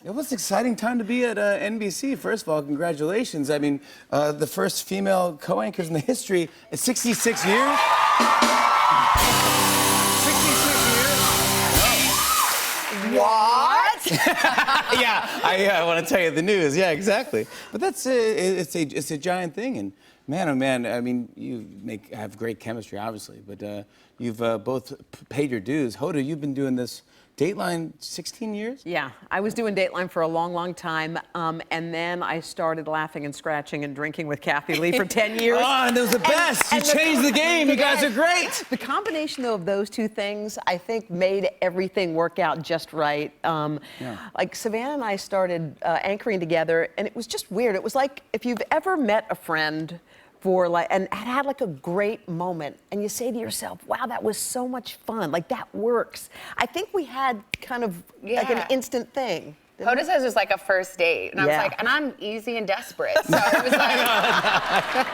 It was an exciting time to be at NBC. First of all, congratulations. I mean, the first female co-anchors in the history at 66 years. 66 years? What? Yeah, I want to tell you the news. Yeah, exactly. But that's it's a giant thing, and man, oh man, I mean, you have great chemistry, obviously, but you've both paid your dues. Hoda, you've been doing this Dateline 16 years? Yeah, I was doing Dateline for a long, long time, and then I started laughing and scratching and drinking with Kathy Lee for 10 years. Oh, and it was the best. You changed the game. You guys are great. The combination, though, of those two things, I think, made everything work out just right. Like, Savannah and I started anchoring together, and it was just weird. It was like if you've ever met a friend and had like a great moment, and you say to yourself, wow, that was so much fun, like that works. I think we had kind of like an instant thing. Hoda says it was like a first date, and I was like, and I'm easy and desperate, so it was like,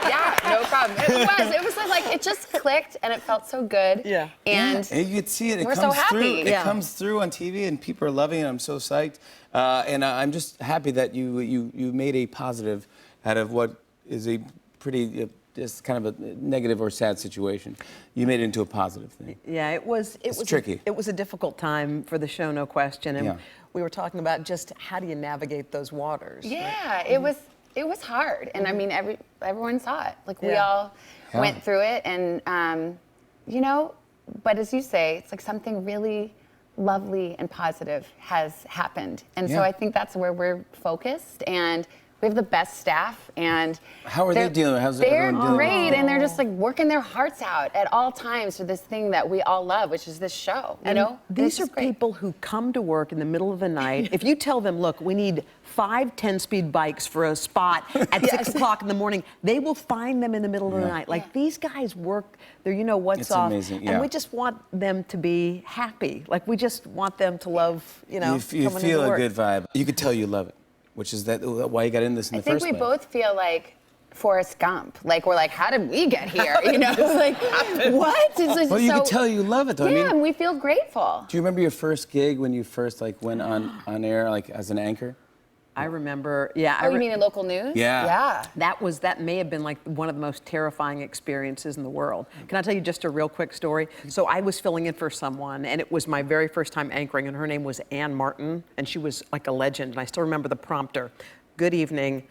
yeah, no problem. It was like, it just clicked, and it felt so good. Yeah. And you could see it. It we're comes so happy. through. It comes through on TV, and people are loving it. I'm so psyched, and I'm just happy that you made a positive out of what is a pretty just kind of a negative or sad situation. You made it into a positive thing. Yeah, it was tricky. It was a difficult time for the show, no question. And we were talking about just how do you navigate those waters. Yeah, right? it was hard, and I mean everyone saw it. Like we all went through it, and you know, but as you say, it's like something really lovely and positive has happened, and so I think that's where we're focused. And we have the best staff, and how are they dealing? How's everyone dealing? They're great, and they're just like working their hearts out at all times for this thing that we all love, which is this show. You know, these are people who come to work in the middle of the night. If you tell them, look, we need 5 10-speed bikes for a spot at 6 o'clock in the morning, they will find them in the middle of the night. Like these guys work their, you know what's off, amazing. and we just want them to be happy. Like we just want them to love, you know, you coming feel into work. a good vibe. You could tell you love it. Which is why you got in this in the first place. I think we both feel like Forrest Gump. Like we're like, how did we get here? You know, it's like what? Well, you can tell you love it though. Yeah, I mean, we feel grateful. Do you remember your first gig when you first went on air like as an anchor? I remember, yeah. Oh, you mean in local news? Yeah. Yeah. That may have been like one of the most terrifying experiences in the world. Can I tell you just a real quick story? So I was filling in for someone, and it was my very first time anchoring, and her name was Ann Martin, and she was like a legend, and I still remember the prompter. Good evening.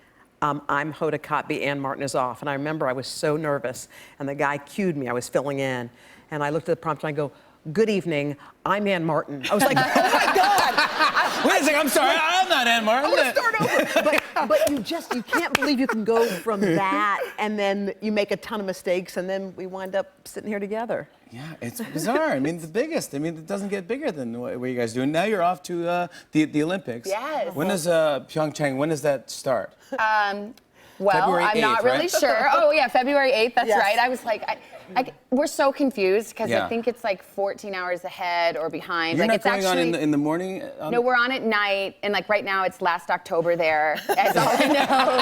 I'm Hoda Kotb, Ann Martin is off. And I remember I was so nervous, and the guy cued me, I was filling in, and I looked at the prompter and I go, good evening, I'm Ann Martin. I was like, oh my God. Wait a second, I'm sorry, I'm not Ann Martin. I'm gonna start over. But you can't believe you can go from that, and then you make a ton of mistakes, and then we wind up sitting here together. Yeah, it's bizarre. I mean, the biggest. I mean, it doesn't get bigger than what you guys do. And now you're off to the Olympics. Yes. When does Pyeongchang, when does that start? Well, February I'm 8th, not really right? sure. Oh, yeah, February 8th, that's right. I was like, we're so confused because I think it's like 14 hours ahead or behind. You're like not it's going actually on in the morning? No, we're on at night, and like right now it's last October there, as all I know.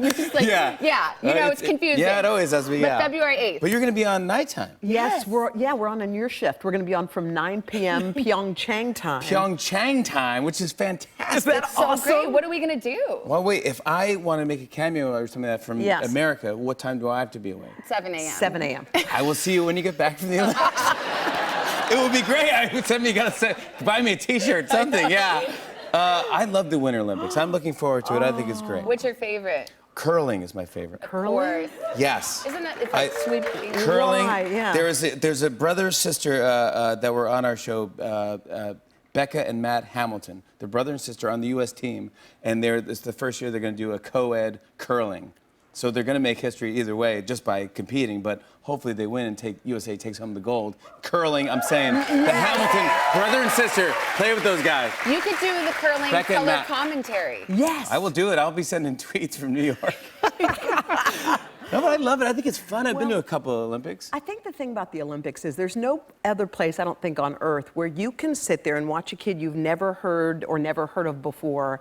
You're just like, you know, it's confusing. Yeah, it always does. But February 8th. But you're going to be on nighttime. Yes, we're on a near shift. We're going to be on from 9 p.m. Pyeongchang time. Pyeongchang time, which is fantastic. Is that so awesome? great. What are we going to do? Well, wait, if I want to make a cameo or something like that from America, what time do I have to be awake? 7 a.m. 7 a.m. I will see you when you get back from the Olympics. It would be great. I would send me, buy me a T-shirt, something. Yeah. I love the Winter Olympics. I'm looking forward to it. I think it's great. What's your favorite? Curling is my favorite. Curling? Yes. Isn't it? It's like sweeping. Curling. Why? Yeah. There's a brother sister that were on our show. Becca and Matt Hamilton. They're brother and sister on the U.S. team, and it's the first year they're going to do a co-ed curling. So they're going to make history either way, just by competing. But hopefully they win and USA takes home the gold. Curling, I'm saying, the Hamilton brother and sister, play with those guys. You could do the curling Becca and color Matt. commentary. Yes. I will do it. I'll be sending tweets from New York. No, but I love it. I think it's fun. I've been to a couple of Olympics. I think the thing about the Olympics is there's no other place, I don't think, on earth where you can sit there and watch a kid you've never heard of before.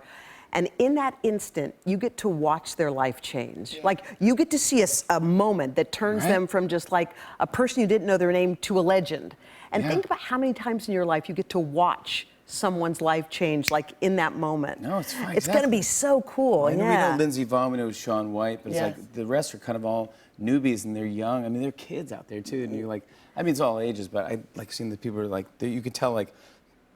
And in that instant, you get to watch their life change. Yeah. Like, you get to see a moment that turns them from just like a person you didn't know their name to a legend. And think about how many times in your life you get to watch someone's life change, like in that moment. No, it's fine. It's going to Exactly. be so cool. I know we Yeah. know Lindsey Vonn, we know Shaun White, but it's Yes. like the rest are kind of all newbies and they're young. I mean, they're kids out there too, and you're like, I mean, it's all ages, but I like seeing the people who are like, you can tell like,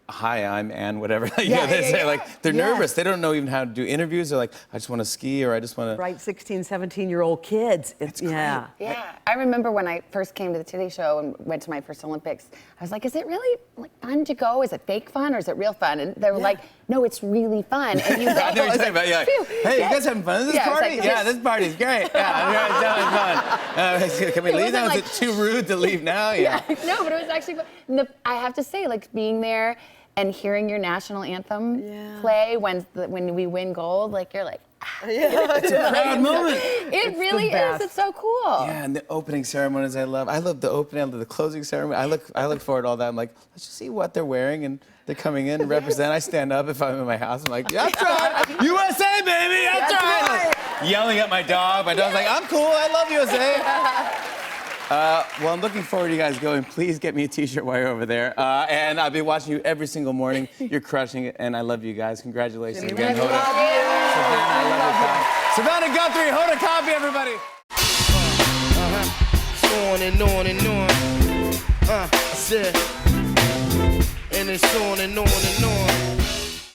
hi, I'm Ann, whatever. They say like they're Yes. nervous. They don't know even how to do interviews. They're like, I just want to ski or I just want to. Right, 16, 17-year-old kids. It's yeah. Yeah, I remember when I first came to the Today Show and went to my first Olympics. I was like, "Is it really like fun to go? Is it fake fun or is it real fun?" And they were like, "No, it's really fun." And you go, I know what you're talking about. Yeah. Phew. Hey, Yeah. you guys having fun at this Yeah, it's party? like, Yeah, this party's great. Yeah, it's fun. Can we It leave now? wasn't Is it too rude to leave now? Yeah. No, but it was actually fun. I have to say, like being there and hearing your national anthem play when we win gold, like you're like, It's a proud moment. it really best. is. It's so cool. Yeah, and the opening ceremonies I love. I love the opening, I love the closing ceremony. I look forward to all that. I'm like, let's just see what they're wearing, and they're coming in to represent. I stand up if I'm in my house. I'm like, that's right, USA, baby, that's right. Like, yelling at my dog. My dog's like, I'm cool. I love USA. Well, I'm looking forward to you guys going. Please get me a T-shirt while you're over there. And I'll be watching you every single morning. You're crushing it, and I love you guys. Congratulations again, Hoda. Savannah, I love your time. Savannah Guthrie, Hoda Kotb, everybody. On and on and on. I said, and it's on and on and on.